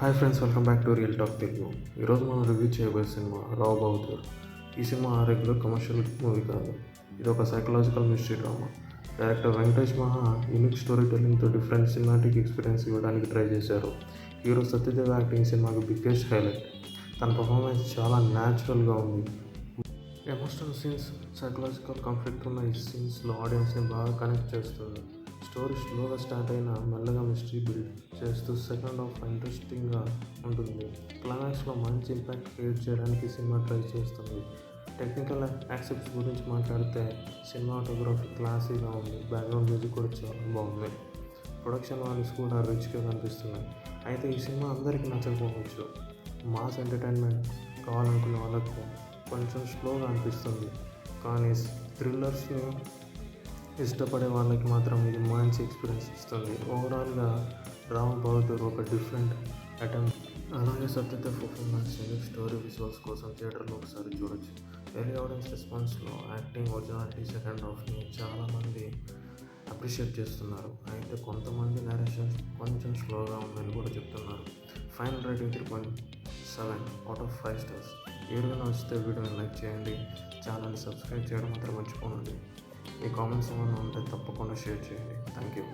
Hi friends, welcome back to real talk Telugu. ఈరోజు మనం review చేయబోయే సినిమా రావ్ బహదూర్. ఈ సినిమా రెగ్యులర్ కమర్షియల్ మూవీ కాదు, ఇది ఒక psychological mystery drama. Director Venkatesh Maha unique story టెల్లింగ్తో డిఫరెంట్ సినిమాటిక్ ఎక్స్పీరియన్స్ ఇవ్వడానికి ట్రై చేశారు. హీరో సత్యదేవ్ యాక్టింగ్ సినిమాకి బిగ్గెస్ట్ హైలైట్. తన పర్ఫార్మెన్స్ చాలా న్యాచురల్గా ఉంది. ఎమోషనల్ సీన్స్, సైకలాజికల్ కాన్ఫ్లిక్ట్ ఉన్న ఈ సీన్స్లో ఆడియన్స్ని బాగా కనెక్ట్ చేస్తుంది. స్టోరీ స్లోగా స్టార్ట్ అయినా మెల్లగా మిస్టరీ బిల్డ్ చేస్తూ సెకండ్ హాఫ్ ఇంట్రెస్టింగ్గా ఉంటుంది. క్లైమాక్స్లో మంచి ఇంపాక్ట్ క్రియేట్ చేయడానికి సినిమా ట్రై చేస్తుంది. టెక్నికల్ యాక్సెప్ట్స్ గురించి మాట్లాడితే సినిమాటోగ్రఫీ క్లాసీగా ఉంది, బ్యాక్గ్రౌండ్ మ్యూజిక్ కూడా చాలా బాగుంది. ప్రొడక్షన్ వాల్యూస్ కూడా రిచ్గా కనిపిస్తున్నాయి. అయితే ఈ సినిమా అందరికీ నచ్చకపోవచ్చు. మాస్ ఎంటర్టైన్మెంట్ కావాలనుకునే వాళ్ళకు కొంచెం స్లోగా అనిపిస్తుంది, కానీ థ్రిల్లర్స్ని ఇష్టపడే వాళ్ళకి మాత్రం ఇది మంచి ఎక్స్పీరియన్స్ ఇస్తుంది. ఓవరాల్గా రావ్ బహదూర్ ఒక డిఫరెంట్ అటెంప్ట్. అలాగే Satyadev performance, unique story, visuals కోసం థియేటర్లో ఒకసారి చూడొచ్చు. ఎర్లీ ఆడియన్స్ రెస్పాన్స్లో యాక్టింగ్, ఒరిజినాలిటీ, సెకండ్ హాఫ్ని చాలామంది అప్రిషియేట్ చేస్తున్నారు. అయితే కొంతమంది నరేషన్ కొంచెం స్లోగా ఉందని కూడా చెప్తున్నారు. Final rating 3.7/5 stars. ఈ వీడియో నచ్చితే వీడియోని లైక్ చేయండి, ఛానల్ని సబ్స్క్రైబ్ చేయడం మాత్రం మర్చిపోండి. మీ కామెంట్స్ ఏమైనా ఉంటే తప్పకుండా షేర్ చేయండి. Thank you.